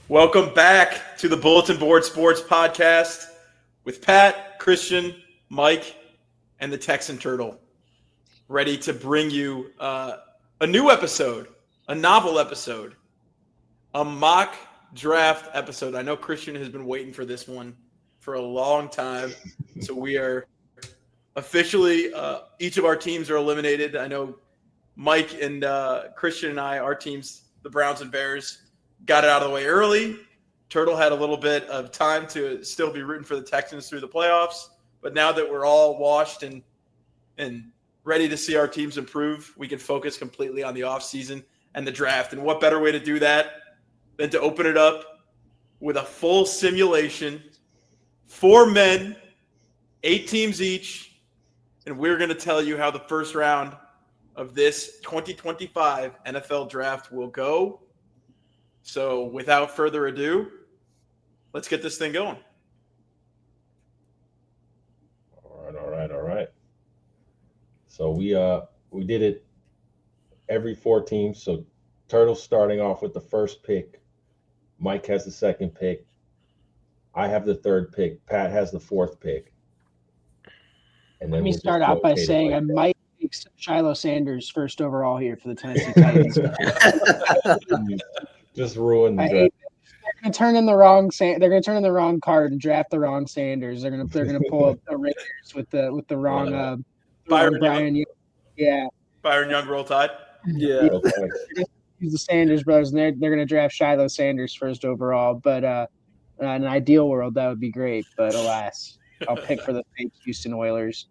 Welcome back to the Bulletin Board Sports Podcast with Pat, Christian, Mike, and the Texan Turtle. Ready to bring you a new episode, a novel episode, a mock draft episode. I know Christian has been waiting for this one for a long time. So we are officially, each of our teams are eliminated. I know Mike and Christian and I, our teams, the Browns and Bears, got it out of the way early. Turtle had a little bit of time to still be rooting for the Texans through the playoffs. But now that we're all washed and ready to see our teams improve, we can focus completely on the offseason and the draft. And what better way to do that than to open it up with a full simulation, 4 men, 8 teams each, and we're going to tell you how the first round of this 2025 NFL draft will go. So without further ado, let's get this thing going. All right. So we did it every 4 teams. So Turtle's starting off with the first pick. Mike has the second pick. I have the third pick. Pat has the 4th pick. And then Let me start out by saying I might take Shiloh Sanders first overall here for the Tennessee Titans. Just ruined the draft. They're going to turn in the wrong. They're going to turn in the wrong card and draft the wrong Sanders. They're going to pull up the Raiders with the wrong Byron Young. Yeah, Byron Young, Roll Tide. Yeah. Okay. Use the Sanders brothers, and they're going to draft Shiloh Sanders first overall. But in an ideal world, that would be great. But alas, I'll pick for the fake Houston Oilers.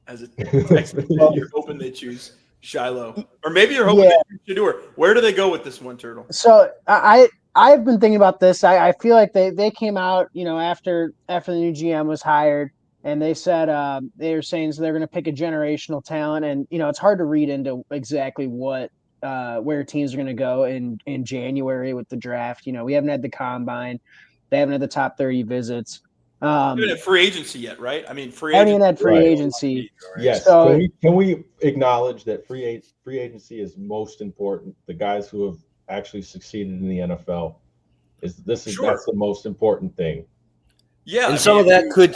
As a Texan, you're hoping they choose Shiloh, or maybe you're hoping they choose Shedeur. Where do they go with this one, Turtle? So I've been thinking about this. I feel like they came out, after the new GM was hired, and they said they were saying so they're going to pick a generational talent, and it's hard to read into exactly what where teams are going to go in January with the draft. We haven't had the combine, they haven't had the top 30 visits. We haven't had free agency yet, right? I mean, haven't even had free agency. Right? Yes. So, can we acknowledge that free agency is most important? The guys who have actually succeeded in the NFL that's the most important thing. Yeah, and some of that could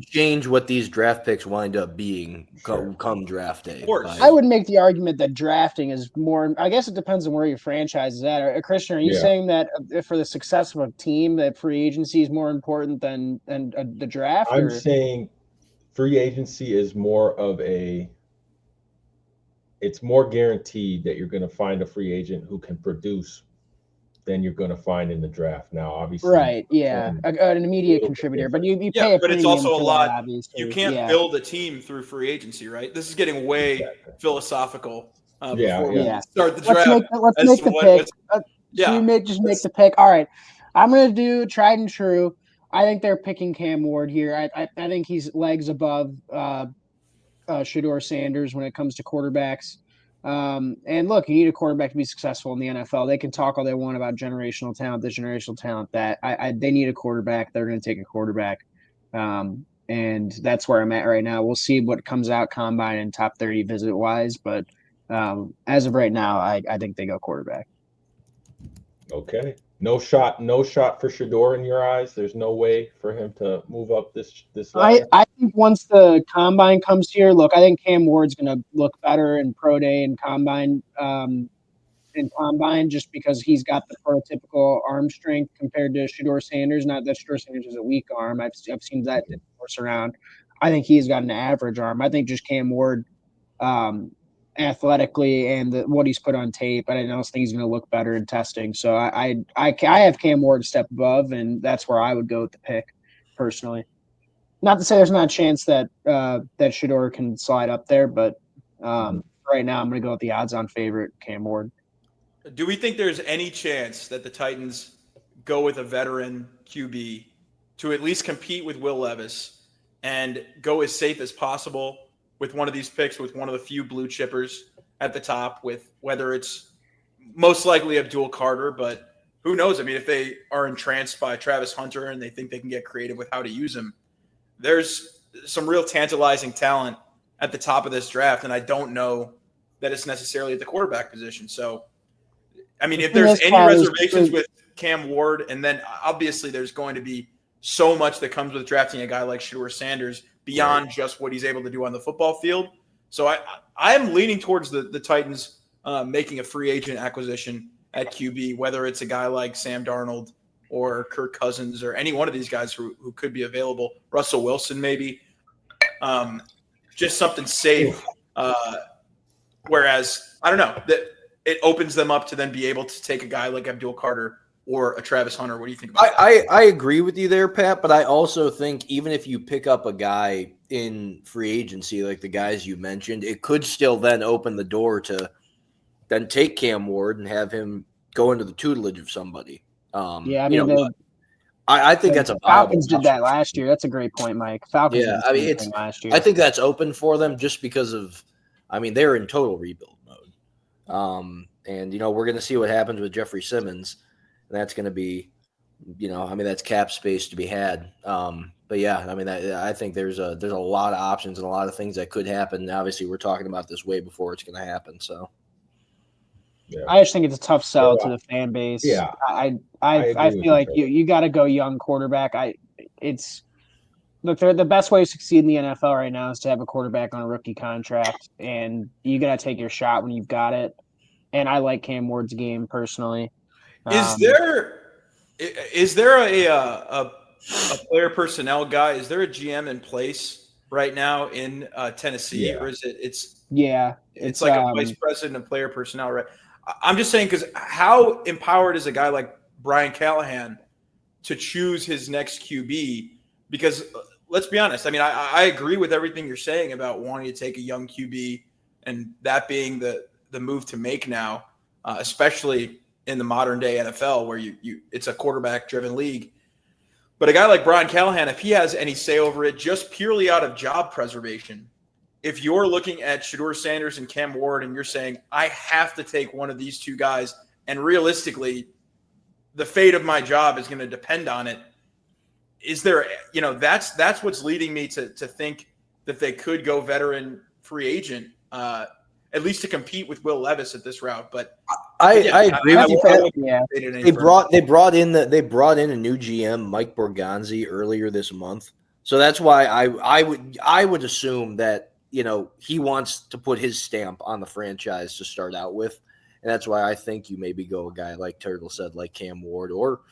change what these draft picks wind up being come draft day. Of course. I would make the argument that drafting is more. I guess it depends on where your franchise is at. Christian, are you saying that for the success of a team, that free agency is more important than the draft? I'm saying free agency is more of it's more guaranteed that you're going to find a free agent who can produce than you're going to find in the draft. Now, obviously, right? Yeah, an immediate contributor, but you pay. But it's also a lot. You can't build a team through free agency, right? This is getting way philosophical. Before we start the draft, let's make the pick. Make the pick. All right, I'm going to do tried and true. I think they're picking Cam Ward here. I think he's legs above Shedeur Sanders when it comes to quarterbacks. And look, you need a quarterback to be successful in the NFL. They can talk all they want about generational talent, this generational talent, that. They need a quarterback. They're going to take a quarterback. And that's where I'm at right now. We'll see what comes out combine and top 30 visit wise. But as of right now, I think they go quarterback. Okay. No shot for Shedeur in your eyes. There's no way for him to move up this ladder. I think once the combine comes here, look, I think Cam Ward's going to look better in pro day and combine, just because he's got the prototypical arm strength compared to Shedeur Sanders. Not that Shedeur Sanders is a weak arm. I've seen that force around. I think he's got an average arm. I think just Cam Ward, athletically and what he's put on tape, I don't think he's going to look better in testing. So I have Cam Ward a step above, and that's where I would go with the pick personally. Not to say there's not a chance that Shedeur can slide up there, but right now I'm going to go with the odds-on favorite, Cam Ward. Do we think there's any chance that the Titans go with a veteran QB to at least compete with Will Levis and go as safe as possible with one of these picks, with one of the few blue chippers at the top, with whether it's most likely Abdul Carter, but who knows? I mean, if they are entranced by Travis Hunter and they think they can get creative with how to use him, there's some real tantalizing talent at the top of this draft, and I don't know that it's necessarily at the quarterback position. So, I mean, if there's any reservations with Cam Ward, and then obviously there's going to be so much that comes with drafting a guy like Shedeur Sanders beyond just what he's able to do on the football field. So I am leaning towards the Titans making a free agent acquisition at QB, whether it's a guy like Sam Darnold or Kirk Cousins or any one of these guys who could be available. Russell Wilson, maybe. Just something safe. Whereas, I don't know, that it opens them up to then be able to take a guy like Abdul Carter or a Travis Hunter. What do you think about that? I agree with you there, Pat, but I also think even if you pick up a guy in free agency like the guys you mentioned, it could still then open the door to then take Cam Ward and have him go into the tutelage of somebody. I mean, I think that's a Falcons did that last year. That's a great point, Mike. Falcons. Yeah, I mean, it's last year. I think that's open for them just because of, I mean, they're in total rebuild mode. And we're going to see what happens with Jeffrey Simmons, and that's going to be, that's cap space to be had. But yeah, I mean, I think there's a lot of options and a lot of things that could happen. Obviously, we're talking about this way before it's going to happen. So. Yeah. I just think it's a tough sell to the fan base. Yeah, I feel like you got to go young quarterback. The best way to succeed in the NFL right now is to have a quarterback on a rookie contract, and you got to take your shot when you've got it. And I like Cam Ward's game personally. Is there a player personnel guy? Is there a GM in place right now in Tennessee, or is it? It's like a vice president of player personnel, right? I'm just saying, because how empowered is a guy like Brian Callahan to choose his next QB? Because let's be honest, I mean, I agree with everything you're saying about wanting to take a young QB and that being the move to make now, especially in the modern day NFL where it's a quarterback driven league. But a guy like Brian Callahan, if he has any say over it, just purely out of job preservation, if you're looking at Shedeur Sanders and Cam Ward and you're saying, I have to take one of these two guys, and realistically, the fate of my job is going to depend on it, is there, that's what's leading me to think that they could go veteran free agent, at least to compete with Will Levis at this route. But I agree with you. They brought in a new GM, Mike Borgonzi, earlier this month. So that's why I would assume that he wants to put his stamp on the franchise to start out with. And that's why I think you maybe go a guy like Turtle said, like Cam Ward, or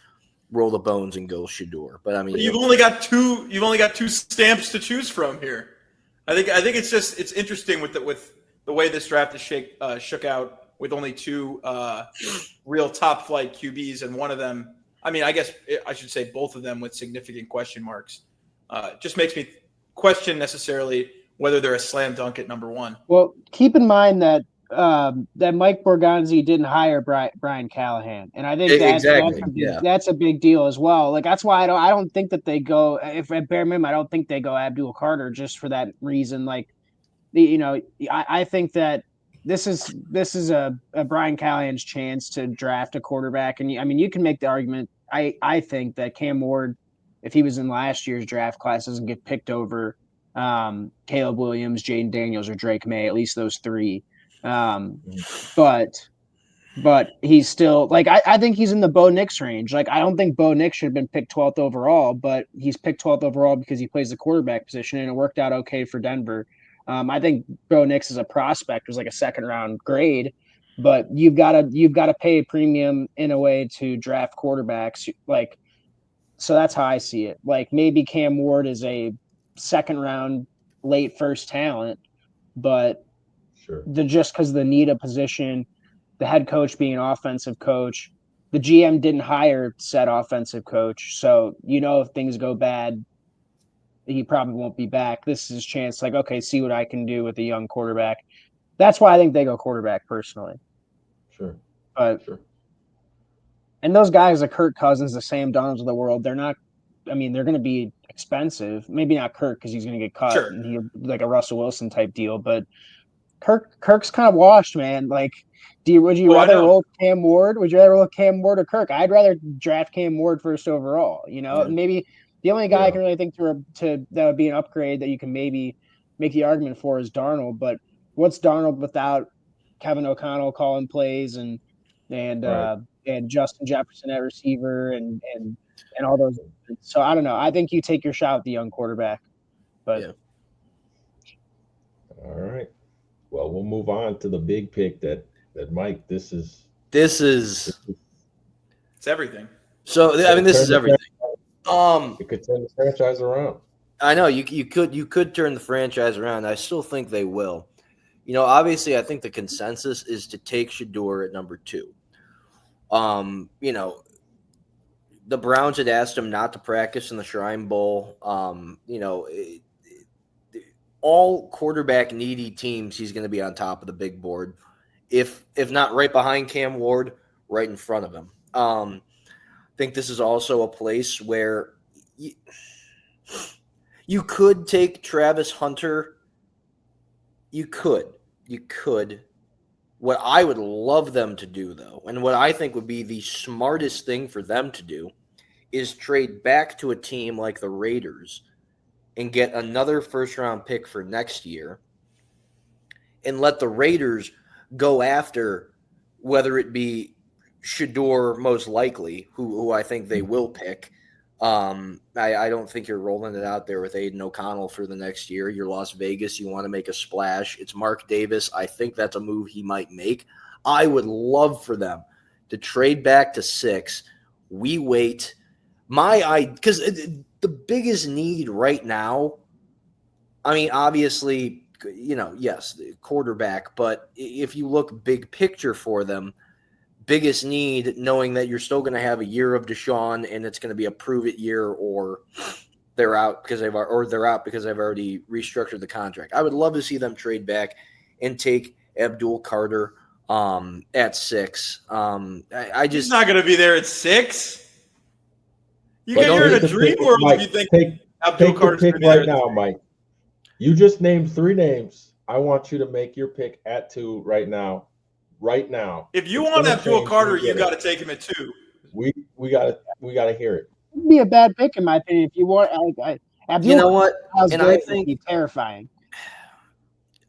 roll the bones and go Shedeur. But I mean, you've only got two stamps to choose from here. I think it's interesting with the way this draft is shook out with only two real top flight QBs, and one of them, I mean, I guess I should say both of them with significant question marks. Just makes me question necessarily whether they're a slam dunk at number one. Well, keep in mind that Mike Borgonzi didn't hire Brian Callahan, and I think that's a big deal as well. Like, that's why I don't think that they go, if at bare minimum, I don't think they go Abdul Carter just for that reason. Like, I think that this is a Brian Callahan's chance to draft a quarterback, and I mean, you can make the argument. I think that Cam Ward, if he was in last year's draft class, doesn't get picked over Caleb Williams, Jaden Daniels, or Drake May, at least those three. But he's still, like, I think he's in the Bo Nix range. Like, I don't think Bo Nix should have been picked 12th overall, but he's picked 12th overall because he plays the quarterback position, and it worked out okay for Denver. I think Bo Nix as a prospect was like a second round grade, but you've got to pay a premium in a way to draft quarterbacks. Like, so that's how I see it. Like, maybe Cam Ward is a second round, late first talent, but just because of the need of position, the head coach being an offensive coach, the GM didn't hire said offensive coach. So, if things go bad, he probably won't be back. This is his chance. Like, okay, see what I can do with a young quarterback. That's why I think they go quarterback personally. Sure. And those guys, the Kirk Cousins, the Sam Darnolds of the world, they're going to be expensive. Maybe not Kirk because he's going to get cut and he'll like a Russell Wilson type deal. But Kirk's kind of washed, man. Like, would you rather roll Cam Ward? Would you rather roll Cam Ward or Kirk? I'd rather draft Cam Ward first overall. Maybe the only guy I can really think to that would be an upgrade that you can maybe make the argument for is Darnold. But what's Darnold without Kevin O'Connell calling plays and and Right. and Justin Jefferson at receiver and all those. So I don't know. I think you take your shot with the young quarterback. But Yeah. All right. Well, we'll move on to the big pick that Mike. This is It's everything. so. I mean, this is everything. It could turn the franchise around. I know you could turn the franchise around. I still think they will. You know, obviously, I think the consensus is to take Shedeur at number 2. You know, the Browns had asked him not to practice in the Shrine Bowl. You know, all quarterback needy teams, he's going to be on top of the big board. If not right behind Cam Ward, right in front of him. I think this is also a place where you could take Travis Hunter. You could. What I would love them to do, though, and what I think would be the smartest thing for them to do, is trade back to a team like the Raiders and get another first-round pick for next year and let the Raiders go after, whether it be Shedeur most likely, who I think they will pick. I don't think you're rolling it out there with Aiden O'Connell for the next year. You're Las Vegas. You want to make a splash. It's Mark Davis. I think that's a move he might make. I would love for them to trade back to 6. We wait. Because the biggest need right now, I mean, obviously, you know, yes, quarterback, but if you look big picture for them, biggest need, knowing that you're still going to have a year of Deshaun and it's going to be a prove it year, or they're out because they've already restructured the contract. I would love to see them trade back and take Abdul Carter at 6. I just He's not going to be there at 6. You're But in a dream world Mike, if you think Abdul take the Carter's pick gonna be right there at now, 6. Mike. You just named 3 names. I want you to make your pick at 2 right now. Right now. If you It's want gonna Abdul change Carter, when we you get got it. to take him at 2. We gotta hear it. it'd be a bad pick in my opinion. If you want, Abdul, you know what? Carter's And great, I would think be terrifying.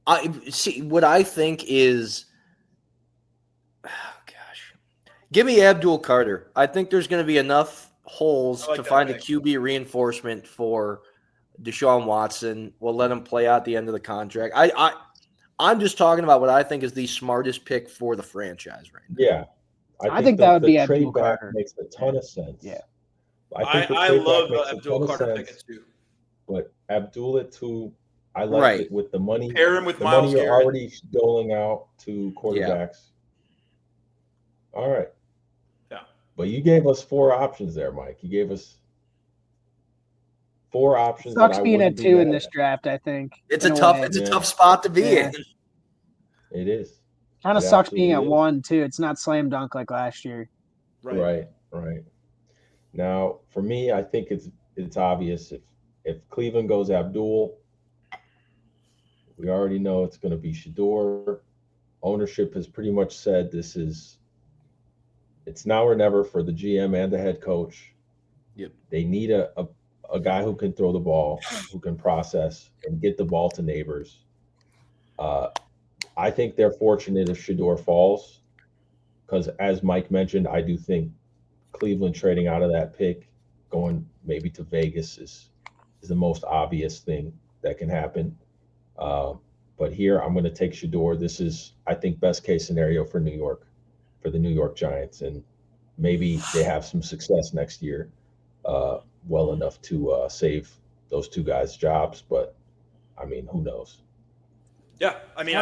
I see what I think is, give me Abdul Carter. I think there's going to be enough holes like to that find a pick. QB reinforcement for Deshaun Watson. We'll let him play out the end of the contract. I'm just talking about what I think is the smartest pick for the franchise right now. Yeah. I think that would the be trade Abdul back Carter. makes a ton of sense. Yeah. I think the I trade love back makes a Abdul ton Carter of pick sense. at 2. But Abdul at 2, I like Right. it with the money. Pair him with The Myles money you're Garrett. already doling out to quarterbacks. All right. Yeah. But you gave us 4 options there, Mike. You gave us 4 options. Sucks that I being at wouldn't be 2 in mad this at. draft, I think. It's in a a tough way. it's a Yeah. tough spot to be Yeah. in. It is. Kind of It sucks being at absolutely is. 1 too. It's not slam dunk like last year. Right. Now, for me, I think it's obvious if Cleveland goes Abdul, we already know it's going to be Shedeur. Ownership has pretty much said it's now or never for the GM and the head coach. Yep. They need a guy who can throw the ball, who can process and get the ball to Neighbors. I think they're fortunate if Shedeur falls, because as Mike mentioned, I do think Cleveland trading out of that pick, going maybe to Vegas is the most obvious thing that can happen. But here I'm going to take Shedeur. This is, I think, best case scenario for New York, for the New York Giants, and maybe they have some success next year, well enough to save those 2 guys' jobs. But I mean, who knows? Yeah, I mean,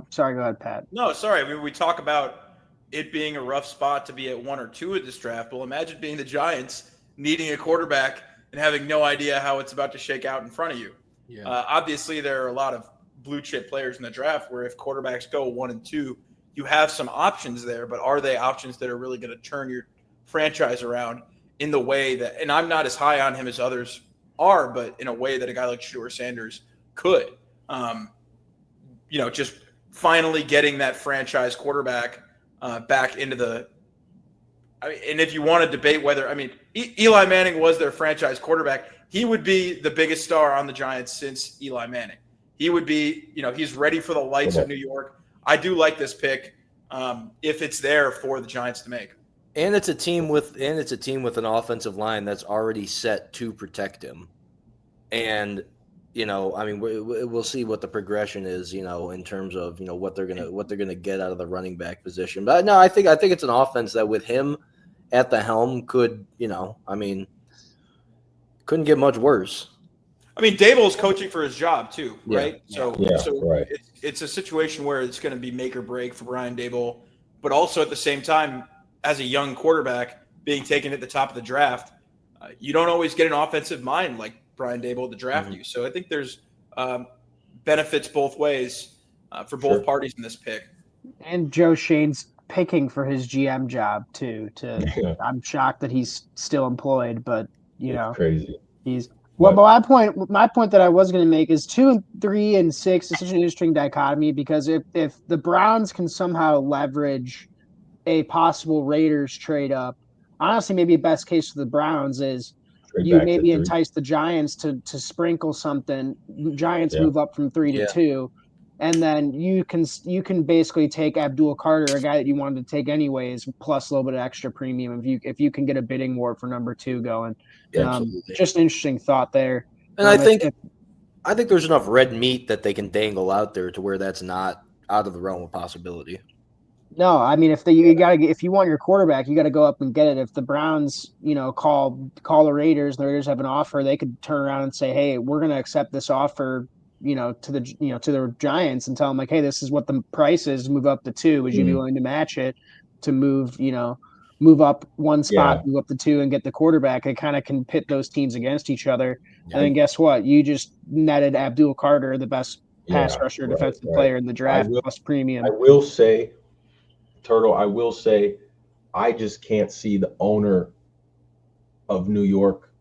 sorry, go ahead, Pat. No, sorry. I mean, we talk about it being a rough spot to be at 1 or 2 at this draft. Well, imagine being the Giants, needing a quarterback and having no idea how it's about to shake out in front of you. Yeah. Obviously, there are a lot of blue chip players in the draft where if quarterbacks go 1 and 2, you have some options there, but are they options that are really going to turn your franchise around in the way that, and I'm not as high on him as others are, but in a way that a guy like Shedeur Sanders could, just finally getting that franchise quarterback back into the, and if you want to debate whether, Eli Manning was their franchise quarterback, he would be the biggest star on the Giants since Eli Manning. He would be, he's ready for the lights of New York. I do like this pick. if it's there for the Giants to make. And it's a team with an offensive line that's already set to protect him. And I mean, we'll see what the progression is, in terms of what they're gonna get out of the running back position. But no, I think it's an offense that with him at the helm could, couldn't get much worse. I mean, Daboll's coaching for his job too, right? Yeah. So Right. It's a situation where it's going to be make or break for Brian Daboll, but also at the same time, as a young quarterback being taken at the top of the draft, you don't always get an offensive mind like Brian Daboll to draft you. So I think there's benefits both ways for both parties in this pick. And Joe Shane's picking for his GM job too. I'm shocked that he's still employed, but It's crazy. But my point that I was going to make is 2 and 3 and 6 is such an interesting dichotomy, because if the Browns can somehow leverage a possible Raiders trade up, honestly, maybe a best case for the Browns is you maybe entice the Giants to sprinkle something. Giants move up from 3 to 2. And then you can basically take Abdul Carter, a guy that you wanted to take anyways, plus a little bit of extra premium if you can get a bidding war for number 2 going. Just an interesting thought there. And I think there's enough red meat that they can dangle out there to where that's not out of the realm of possibility. No, I mean, if you want your quarterback, you got to go up and get it. If the Browns, call the Raiders, and the Raiders have an offer, they could turn around and say, "Hey, we're going to accept this offer." To the Giants and tell them, like, hey, this is what the price is to move up to 2. Would you be willing to match it to move up one spot, move up to 2 and get the quarterback? It kind of can pit those teams against each other. Yeah. And then guess what? You just netted Abdul Carter, the best pass rusher, defensive player in the draft, plus premium. I will say, Turtle, I just can't see the owner of New York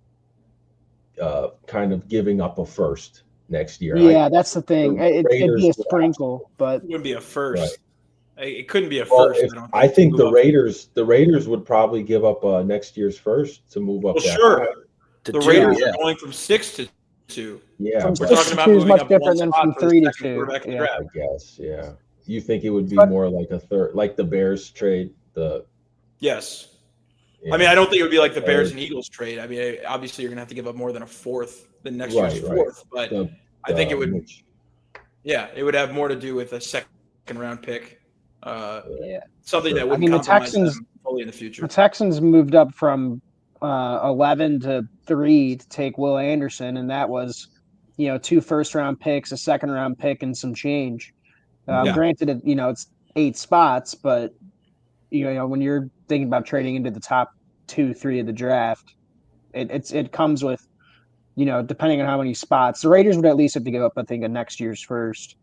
kind of giving up a first next year. Yeah, that's the thing. It'd be a sprinkle, but it wouldn't be a first. Right. It couldn't be a well, first. I think the Raiders would probably give up next year's first to move up. Well, sure. The Raiders are going from 6 to 2. Yeah, we're talking about moving much different than from 3 to 2. I guess. Yeah. You think it would be more like a third, like the Bears trade? Yes. Yeah. I mean, I don't think it would be like the Bears and Eagles trade. I mean, obviously, you're going to have to give up more than a fourth than next year's fourth. But I think it would. It would have more to do with a second round pick. Something that would compromise them fully in the future. The Texans moved up from 11 to 3 to take Will Anderson, and that was, 2 first-round picks, a second-round pick, and some change. Granted, it's 8 spots, but when you're thinking about trading into the top 2-3 of the draft, it comes with, depending on how many spots. The Raiders would at least have to give up, I think, a next year's first.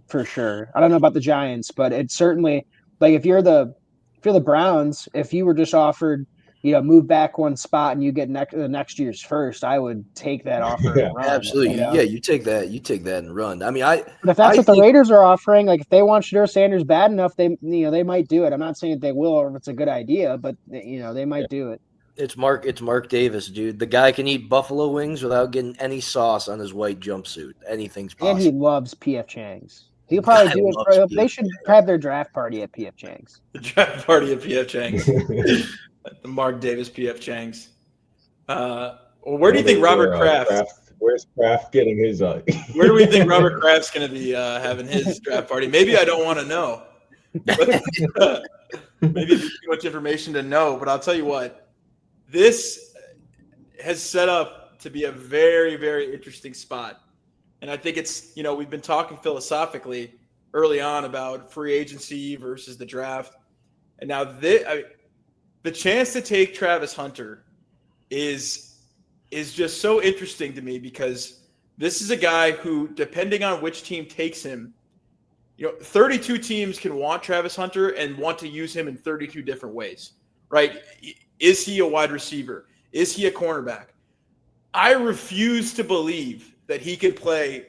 For sure. I don't know about the Giants, but it's certainly like if you're the Browns, if you were just offered, move back one spot and you get the next year's first, I would take that offer. And run, absolutely. Yeah, you take that and run. I mean, but if that's what the Raiders are offering, like if they want Shedeur Sanders bad enough, they might do it. I'm not saying that they will or if it's a good idea, but they might do it. It's Mark Davis, dude. The guy can eat buffalo wings without getting any sauce on his white jumpsuit. Anything's possible. And he loves P.F. Chang's. He'll probably do it. They should have their draft party at P.F. Chang's. The draft party at P.F. Chang's. The Mark Davis P.F. Chang's. Where do you think Robert Kraft? Where's Kraft getting his? Where do we think Robert Kraft's going to be having his draft party? Maybe I don't want to know. Maybe it's too much information to know. But I'll tell you what. This has set up to be a very, very interesting spot. And I think it's, we've been talking philosophically early on about free agency versus the draft. And now the chance to take Travis Hunter is just so interesting to me because this is a guy who, depending on which team takes him, 32 teams can want Travis Hunter and want to use him in 32 different ways, right? Is he a wide receiver? Is he a cornerback? I refuse to believe that he could play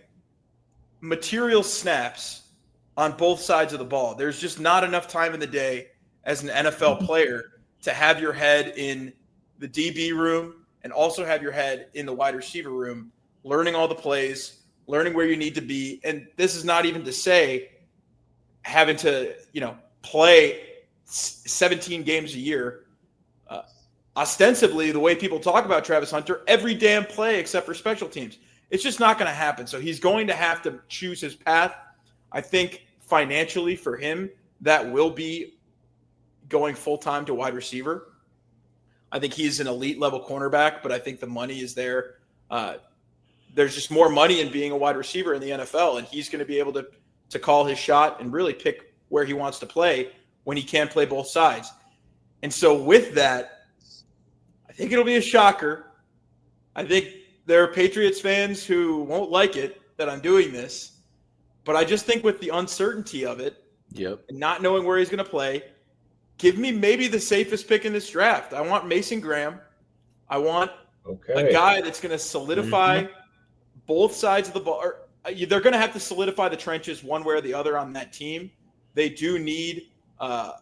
material snaps on both sides of the ball. There's just not enough time in the day as an NFL player to have your head in the DB room and also have your head in the wide receiver room, learning all the plays, learning where you need to be. And this is not even to say having to, play 17 games a year. Ostensibly, the way people talk about Travis Hunter, every damn play except for special teams. It's just not going to happen. So he's going to have to choose his path. I think financially for him, that will be going full-time to wide receiver. I think he's an elite level cornerback, but I think the money is there. There's just more money in being a wide receiver in the NFL, and he's going to be able to call his shot and really pick where he wants to play when he can play both sides. And so with that, I think it'll be a shocker. I think there are Patriots fans who won't like it that I'm doing this, but I just think with the uncertainty of it, and not knowing where he's going to play, give me maybe the safest pick in this draft. I want Mason Graham. I want a guy that's going to solidify both sides of the ball. They're going to have to solidify the trenches one way or the other on that team. They do need a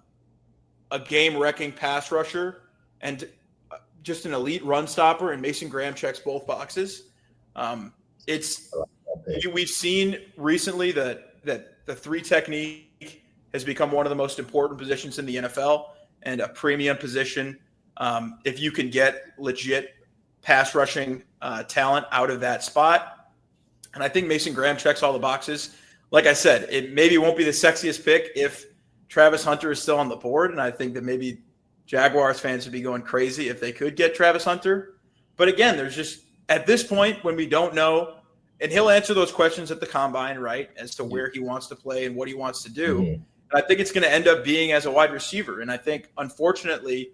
game-wrecking pass rusher and just an elite run stopper, and Mason Graham checks both boxes. We've seen recently that the three technique has become one of the most important positions in the NFL and a premium position. If you can get legit pass rushing talent out of that spot. And I think Mason Graham checks all the boxes. Like I said, it maybe won't be the sexiest pick if Travis Hunter is still on the board. And I think that maybe Jaguars fans would be going crazy if they could get Travis Hunter. But again, there's just at this point when we don't know, and he'll answer those questions at the combine, right, as to where he wants to play and what he wants to do. And I think it's going to end up being as a wide receiver. And I think, unfortunately,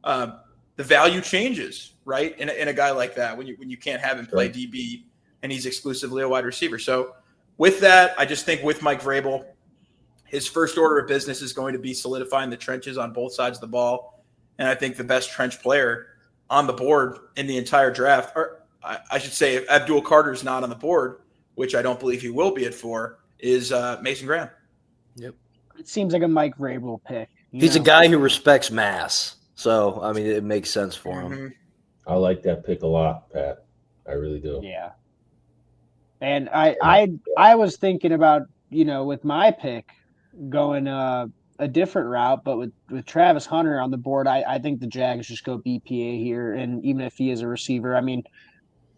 the value changes, right, in a guy like that when you can't have him play DB and he's exclusively a wide receiver. So with that, I just think with Mike Vrabel, his first order of business is going to be solidifying the trenches on both sides of the ball. And I think the best trench player on the board in the entire draft, or I should say if Abdul Carter's not on the board, which I don't believe he will be at 4, is Mason Graham. Yep. It seems like a Mike Vrabel pick. He's a guy who respects mass. So, I mean, it makes sense for him. I like that pick a lot, Pat. I really do. Yeah. And I was thinking about, with my pick going a different route, but with Travis Hunter on the board, I think the Jags just go BPA here. And even if he is a receiver, I mean,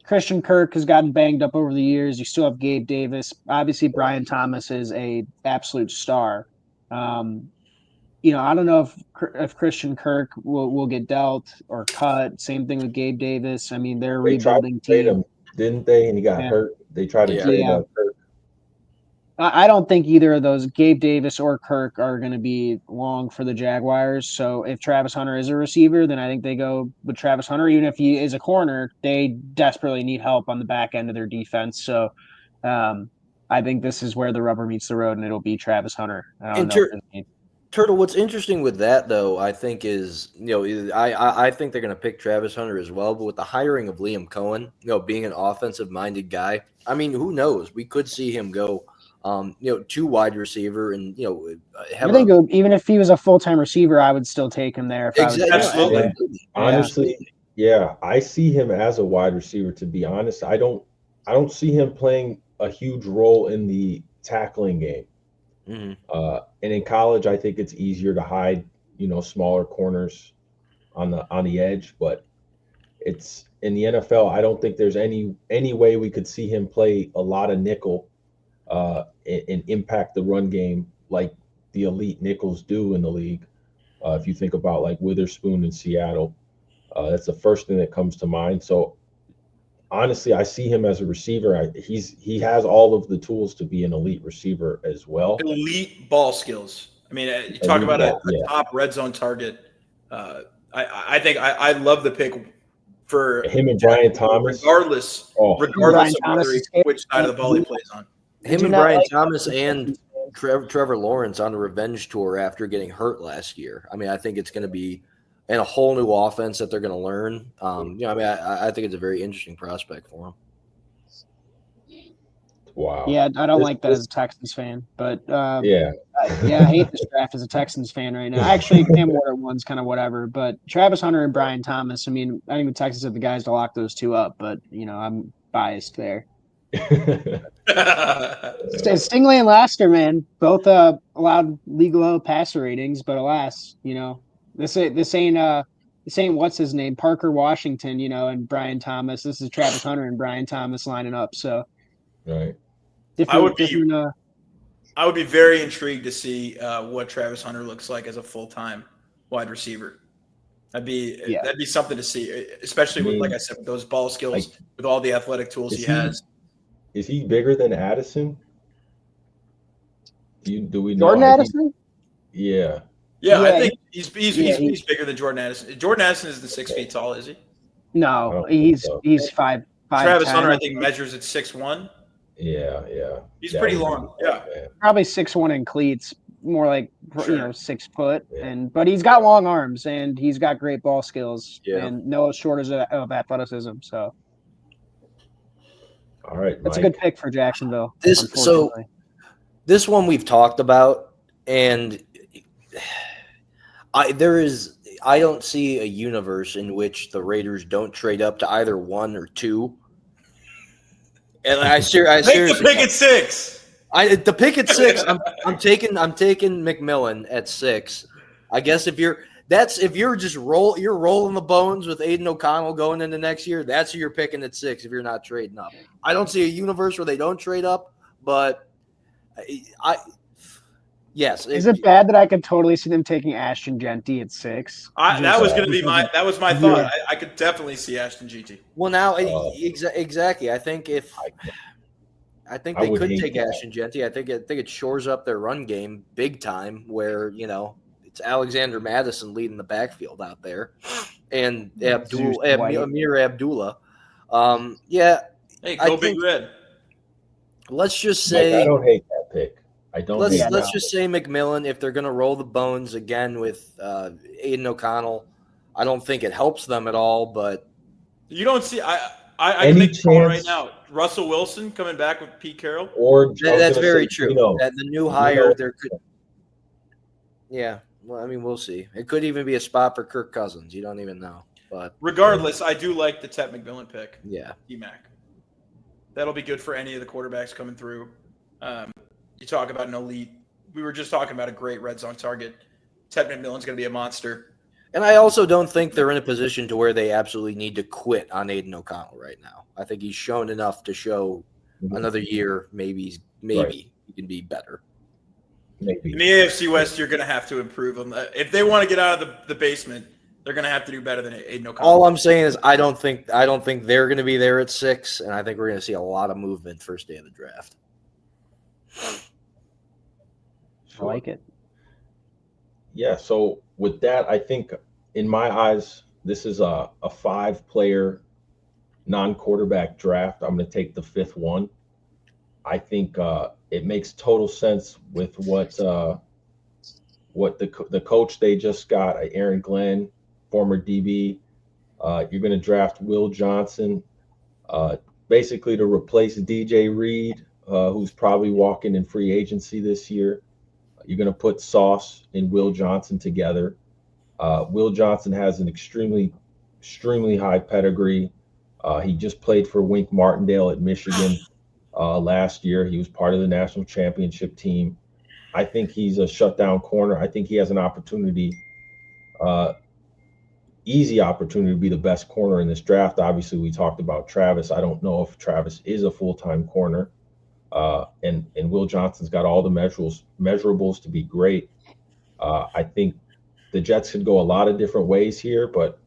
Christian Kirk has gotten banged up over the years. You still have Gabe Davis. Obviously, Brian Thomas is a absolute star. I don't know if Christian Kirk will get dealt or cut. Same thing with Gabe Davis. I mean, they're a rebuilding team. Him, didn't they? And he got hurt. They tried to trade him. I don't think either of those, Gabe Davis or Kirk, are going to be long for the Jaguars. So if Travis Hunter is a receiver, then I think they go with Travis Hunter. Even if he is a corner, they desperately need help on the back end of their defense. So I think this is where the rubber meets the road, and it'll be Travis Hunter. Turtle, what's interesting with that, though, I think is, I think they're going to pick Travis Hunter as well. But with the hiring of Liam Cohen, being an offensive-minded guy, I mean, who knows? We could see him go to wide receiver and, I think even if he was a full-time receiver, I would still take him there. Absolutely. Honestly, I see him as a wide receiver, to be honest. I don't see him playing a huge role in the tackling game. And in college, I think it's easier to hide, smaller corners on the edge, but it's in the NFL. I don't think there's any way we could see him play a lot of nickel and impact the run game like the elite nickels do in the league. If you think about like Witherspoon in Seattle, that's the first thing that comes to mind. So honestly, I see him as a receiver. He has all of the tools to be an elite receiver as well. Elite ball skills. I mean, you talk about a top red zone target. I think I love the pick for him and Brian Thomas, regardless of which side of the ball he plays on. Him and Brian Thomas and Trevor Lawrence on a revenge tour after getting hurt last year. I mean, I think it's going to be and a whole new offense that they're going to learn. I think it's a very interesting prospect for him. Wow. Yeah, I don't like that as a Texans fan, but I hate this draft as a Texans fan right now. Actually, Cam Ward one's kind of whatever, but Travis Hunter and Brian Thomas. I mean, I think the Texans have the guys to lock those two up, but I'm biased there. Stingley and Laster, man, both allowed league low passer ratings, but alas, this ain't what's his name, Parker Washington, and Brian Thomas. This is Travis Hunter and Brian Thomas lining up. So, right. I would be very intrigued to see what Travis Hunter looks like as a full-time wide receiver. That'd be something to see, especially with, like I said, with those ball skills, with all the athletic tools he has. Is he bigger than Addison? Do we know? Jordan Addison? Yeah. Yeah, I think he's bigger than Jordan Addison. Jordan Addison isn't 6 feet tall, is he? No, he's 5'5". Travis Hunter, I think, measures at 6'1". Yeah. He's pretty long. Yeah. Probably 6'1" in cleats, more like 6 foot. But he's got long arms and he's got great ball skills and no shortage of athleticism. So all right, that's Mike. A good pick for Jacksonville. This one we've talked about, and I don't see a universe in which the Raiders don't trade up to either 1 or 2. And I seriously the pick at 6. The pick at 6. I'm taking McMillan at 6. I guess if you're just rolling the bones with Aiden O'Connell going into next year, that's who you're picking at 6 if you're not trading up. I don't see a universe where they don't trade up, but yes. Is it bad that I could totally see them taking Ashton Jeanty at 6? That was my thought. Yeah. I could definitely see Ashton Jeanty. Well, now exactly. I think they could take Ashton Jeanty. I think it shores up their run game big time. Where it's Alexander Madison leading the backfield out there, and Amir Abdullah. Hey, go Big Red. Let's just say Mike, I don't hate that pick. Let's just say McMillan, if they're going to roll the bones again with Aiden O'Connell, I don't think it helps them at all. But you don't see I can make a call right now. Russell Wilson coming back with Pete Carroll, that's very true. The new hire, there could. Yeah, well, I mean, we'll see. It could even be a spot for Kirk Cousins. You don't even know. But regardless, I do like the Tet McMillan pick. Yeah, D-Mac. That'll be good for any of the quarterbacks coming through. You talk about an elite. We were just talking about a great red zone target. Tet McMillan's going to be a monster. And I also don't think they're in a position to where they absolutely need to quit on Aiden O'Connell right now. I think he's shown enough to show another year maybe he can be better. Maybe. In the AFC West, you're going to have to improve them. If they want to get out of the basement, they're going to have to do better than Aiden O'Connell. All I'm saying is I don't think they're going to be there at 6, and I think we're going to see a lot of movement first day of the draft. I like it. Yeah, so with that, I think in my eyes, this is a 5-player non-quarterback draft. I'm going to take the 5th one. I think it makes total sense with what the coach they just got, Aaron Glenn, former DB. You're going to draft Will Johnson, basically to replace DJ Reed, who's probably walking in free agency this year. You're going to put Sauce and Will Johnson together. Will Johnson has an extremely high pedigree. He just played for Wink Martindale at Michigan last year. He was part of the national championship team. I think he's a shutdown corner. I think he has an opportunity, easy opportunity to be the best corner in this draft. Obviously, we talked about Travis. I don't know if Travis is a full-time corner. And Will Johnson's got all the measurables to be great. I think the Jets could go a lot of different ways here, but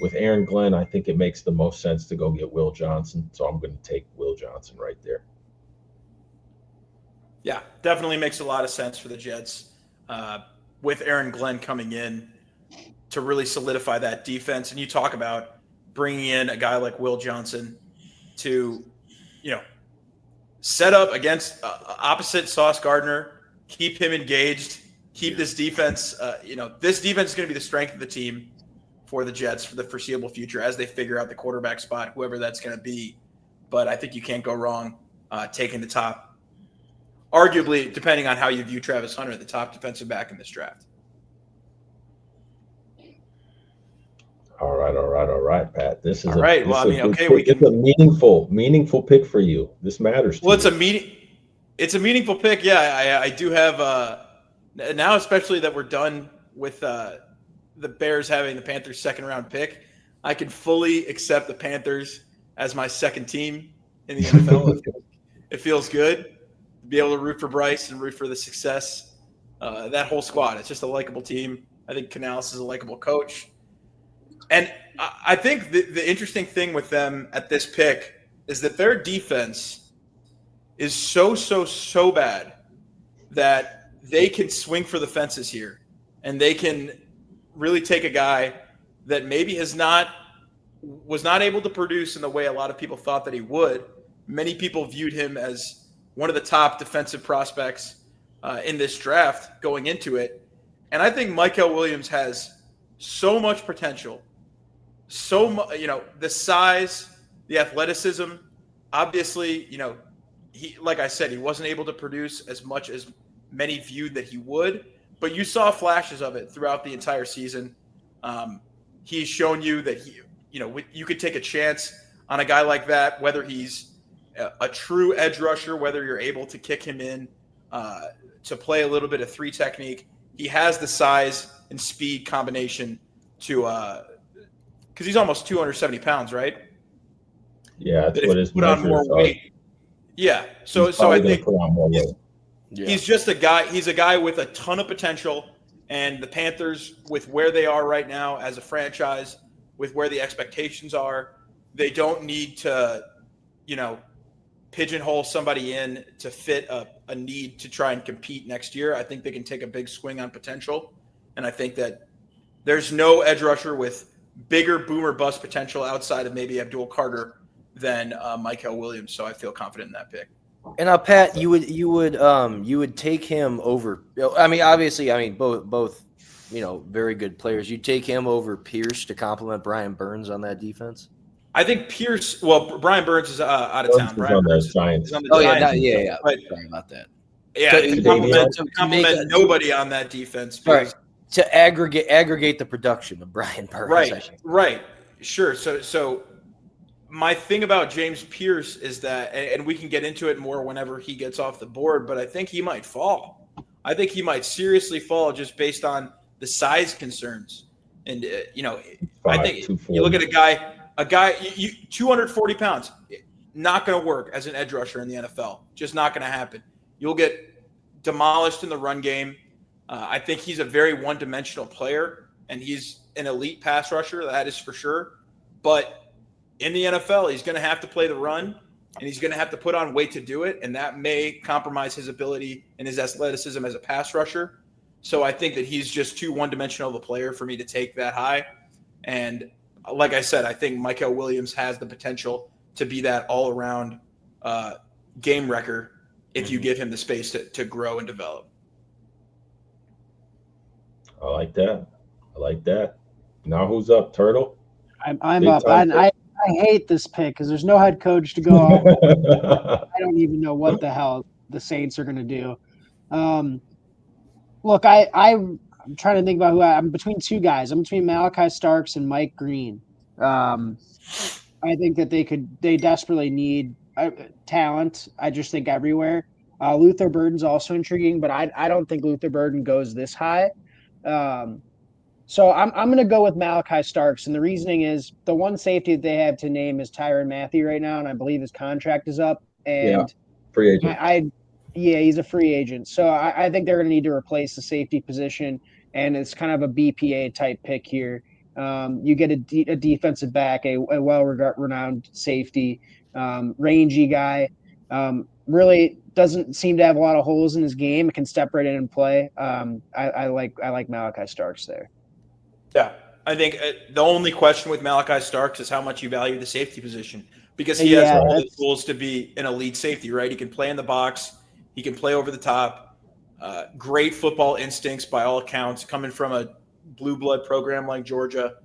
with Aaron Glenn, I think it makes the most sense to go get Will Johnson. So I'm going to take Will Johnson right there. Yeah, definitely makes a lot of sense for the Jets with Aaron Glenn coming in to really solidify that defense. And you talk about bringing in a guy like Will Johnson to, set up against opposite Sauce Gardner, keep him engaged, keep this defense. This defense is going to be the strength of the team for the Jets for the foreseeable future as they figure out the quarterback spot, whoever that's going to be. But I think you can't go wrong taking the top, arguably, depending on how you view Travis Hunter, the top defensive back in this draft. All right, Pat. This is all right. Well, I mean, okay, we can. It's a meaningful pick for you. This matters. Well, it's a meaningful pick. Yeah, I do have now, especially that we're done with the Bears having the Panthers' second round pick. I can fully accept the Panthers as my second team in the NFL. It feels good to be able to root for Bryce and root for the success. That whole squad. It's just a likable team. I think Canales is a likable coach. And I think the interesting thing with them at this pick is that their defense is so bad that they can swing for the fences here. And they can really take a guy that maybe was not able to produce in the way a lot of people thought that he would. Many people viewed him as one of the top defensive prospects in this draft going into it. And I think Mykel Williams has so much potential, the size, the athleticism. Obviously, he, like I said, he wasn't able to produce as much as many viewed that he would, but you saw flashes of it throughout the entire season. He's shown you that you could take a chance on a guy like that, whether he's a true edge rusher, whether you're able to kick him in to play a little bit of three technique. He has the size and speed combination to because he's almost 270 pounds, right? Yeah, that's what his put on more weight. Yeah, so I think put on more weight. He's just a guy. He's a guy with a ton of potential, and the Panthers, with where they are right now as a franchise, with where the expectations are, they don't need to, pigeonhole somebody in to fit a need to try and compete next year. I think they can take a big swing on potential, and I think that there's no edge rusher with bigger boomer bust potential outside of maybe Abdul Carter than Mykel Williams. So I feel confident in that pick. And now, Pat, you would take him over. I mean, obviously, both, very good players. You'd take him over Pierce to complement Brian Burns on that defense. I think Pierce. Well, Brian Burns is out of town. Brian Burns is on the Giants. Yeah. But, sorry about that. Yeah, compliment nobody on that defense. Right. To aggregate the production of Brian Burns. Right. Sure. So my thing about James Pierce is that, and we can get into it more whenever he gets off the board, but I think he might fall. I think he might seriously fall just based on the size concerns. And, I think you look at a guy, 240 pounds, not going to work as an edge rusher in the NFL. Just not going to happen. You'll get demolished in the run game. I think he's a very one-dimensional player, and he's an elite pass rusher. That is for sure. But in the NFL, he's going to have to play the run, and he's going to have to put on weight to do it, and that may compromise his ability and his athleticism as a pass rusher. So I think that he's just too one-dimensional of a player for me to take that high. And like I said, I think Mykel Williams has the potential to be that all-around game wrecker if you give him the space to grow and develop. I like that. Now who's up, Turtle? I'm up. I hate this pick because there's no head coach to go on. I don't even know what the hell the Saints are going to do. Look, I'm trying to think about who I'm between two guys. I'm between Malachi Starks and Mike Green. I think that they desperately need talent. I just think everywhere. Luther Burden's also intriguing, but I don't think Luther Burden goes this high. So I'm going to go with Malachi Starks, and the reasoning is the one safety that they have to name is Tyrann Mathieu right now, and I believe his contract is up. And free agent. He's a free agent. So I think they're going to need to replace the safety position, and it's kind of a BPA type pick here. You get a defensive back, a well-renowned safety, rangy guy. Really doesn't seem to have a lot of holes in his game. It can step right in and play. I like Malachi Starks there. Yeah, I think the only question with Malachi Starks is how much you value the safety position, because he has all the tools to be an elite safety, right? He can play in the box. He can play over the top. Great football instincts by all accounts, coming from a blue blood program like Georgia.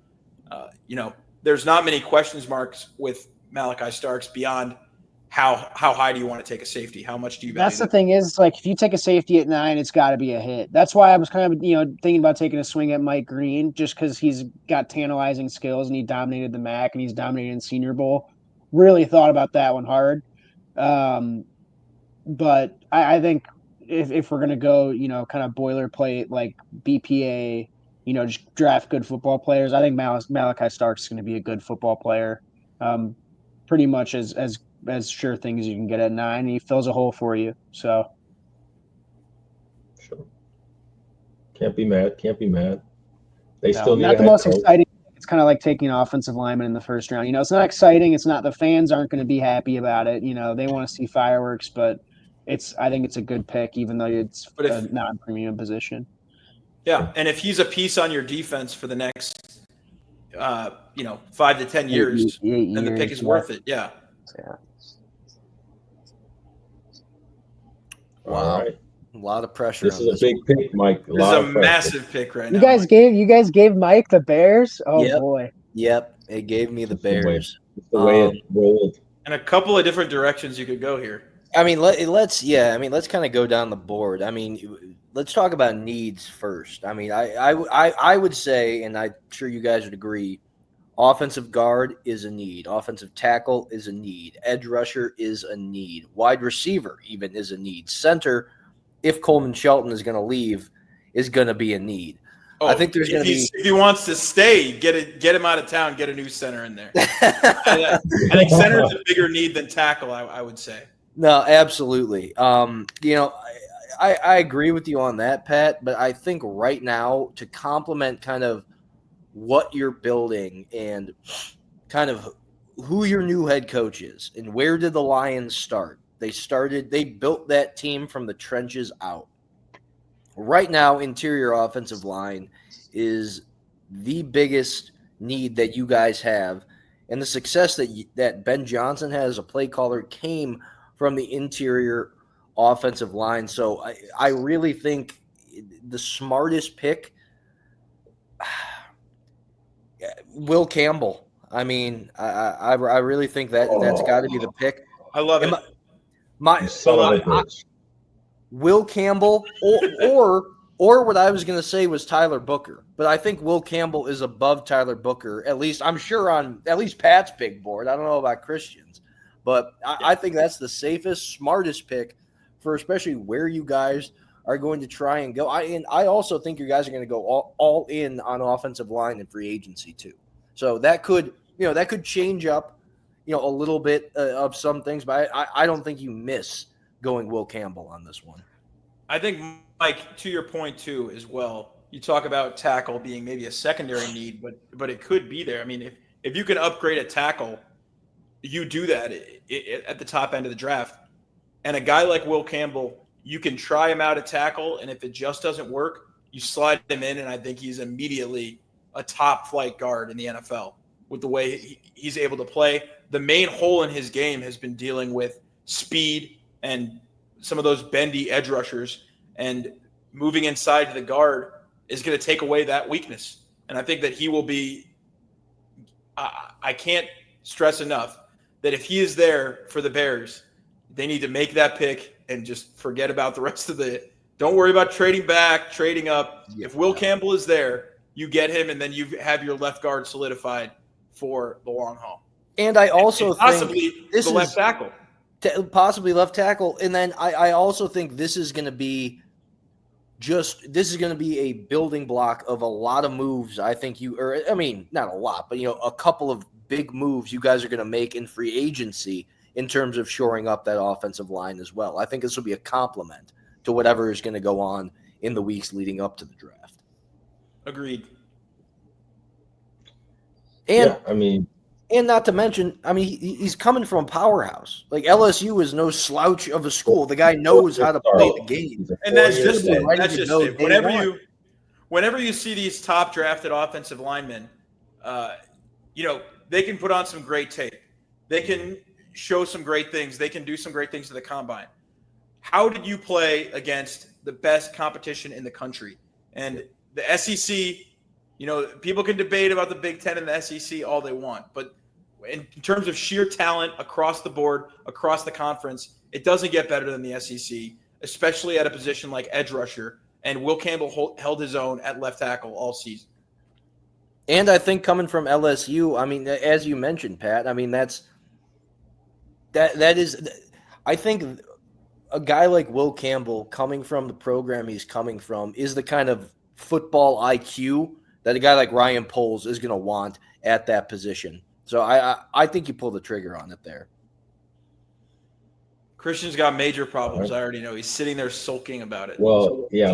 There's not many questions marks with Malachi Starks beyond how high do you want to take a safety? How much do you value That's the thing is, like, if you take a safety at 9, it's got to be a hit. That's why I was kind of, thinking about taking a swing at Mike Green, just because he's got tantalizing skills and he dominated the MAC and he's dominated in Senior Bowl. Really thought about that one hard. But I think if we're going to go, kind of boilerplate, like BPA, just draft good football players, I think Malachi Starks is going to be a good football player. Pretty much as sure thing as you can get at 9, and he fills a hole for you. So, sure, can't be mad. They still need not a the head most coach. exciting. It's kind of like taking an offensive lineman in the first round. It's not exciting. It's not, the fans aren't going to be happy about it. They want to see fireworks, but I think it's a good pick, even though it's a non-premium position. Yeah, and if he's a piece on your defense for the next 5 to 10 years, then the pick is worth it. Yeah. Wow. All right. A lot of pressure. This is a big pick, Mike. This is a massive pick right now. You guys gave Mike the Bears? Oh, boy. Yep. It gave me the Bears. The way it rolled. And a couple of different directions you could go here. I mean, let's kind of go down the board. I mean, let's talk about needs first. I mean, I would say, and I'm sure you guys would agree, offensive guard is a need. Offensive tackle is a need. Edge rusher is a need. Wide receiver even is a need. Center, if Coleman Shelton is going to leave, is going to be a need. Oh, I think there's going to be. If he wants to stay, get him out of town. Get a new center in there. I think center is a bigger need than tackle. I would say. No, absolutely. I agree with you on that, Pat. But I think right now, to complement kind of what you're building and kind of who your new head coach is and where did the Lions start? They built that team from the trenches out. Right now, interior offensive line is the biggest need that you guys have. And the success that Ben Johnson has as a play caller came from the interior offensive line. So I really think the smartest pick, Will Campbell. I mean, I really think that's got to be the pick. I love it. Will Campbell or what I was going to say was Tyler Booker. But I think Will Campbell is above Tyler Booker, at least I'm sure on at least Pat's big board. I don't know about Christian's. But I think that's the safest, smartest pick for especially where you guys are going to try and go. I also think you guys are going to go all in on offensive line and free agency too. So that could change up, a little bit of some things. But I don't think you miss going Will Campbell on this one. I think, Mike, to your point too, as well, you talk about tackle being maybe a secondary need, but it could be there. I mean, if you can upgrade a tackle, you do that at the top end of the draft. And a guy like Will Campbell, you can try him out at tackle, and if it just doesn't work, you slide him in, and I think he's immediately a top flight guard in the NFL with the way he's able to play. The main hole in his game has been dealing with speed and some of those bendy edge rushers, and moving inside to the guard is going to take away that weakness. And I think that he will be I can't stress enough that if he is there for the Bears, they need to make that pick and just forget about the rest of don't worry about trading back, trading up. Yeah. If Will Campbell is there, you get him, and then you have your left guard solidified for the long haul. And I also possibly the left tackle. Possibly left tackle. And then I also think this is going to be a building block of a lot of moves. I think not a lot, but a couple of big moves you guys are going to make in free agency in terms of shoring up that offensive line as well. I think this will be a complement to whatever is going to go on in the weeks leading up to the draft. Agreed. And and not to mention, he's coming from a powerhouse. Like LSU is no slouch of a school. The guy knows how to play the game. And that's just it. That's just it. Whenever you see these top drafted offensive linemen, they can put on some great tape. They can show some great things. They can do some great things to the combine. How did you play against the best competition in the country? And the SEC, people can debate about the Big Ten and the SEC all they want, but in terms of sheer talent across the board, across the conference, it doesn't get better than the SEC, especially at a position like edge rusher. And Will Campbell held his own at left tackle all season. And I think coming from LSU, I mean, as you mentioned, Pat, I mean, that is, I think a guy like Will Campbell coming from the program he's coming from is the kind of football IQ that a guy like Ryan Poles is going to want at that position. So I think you pull the trigger on it there. Christian's got major problems. I already know. He's sitting there sulking about it. Well, yeah.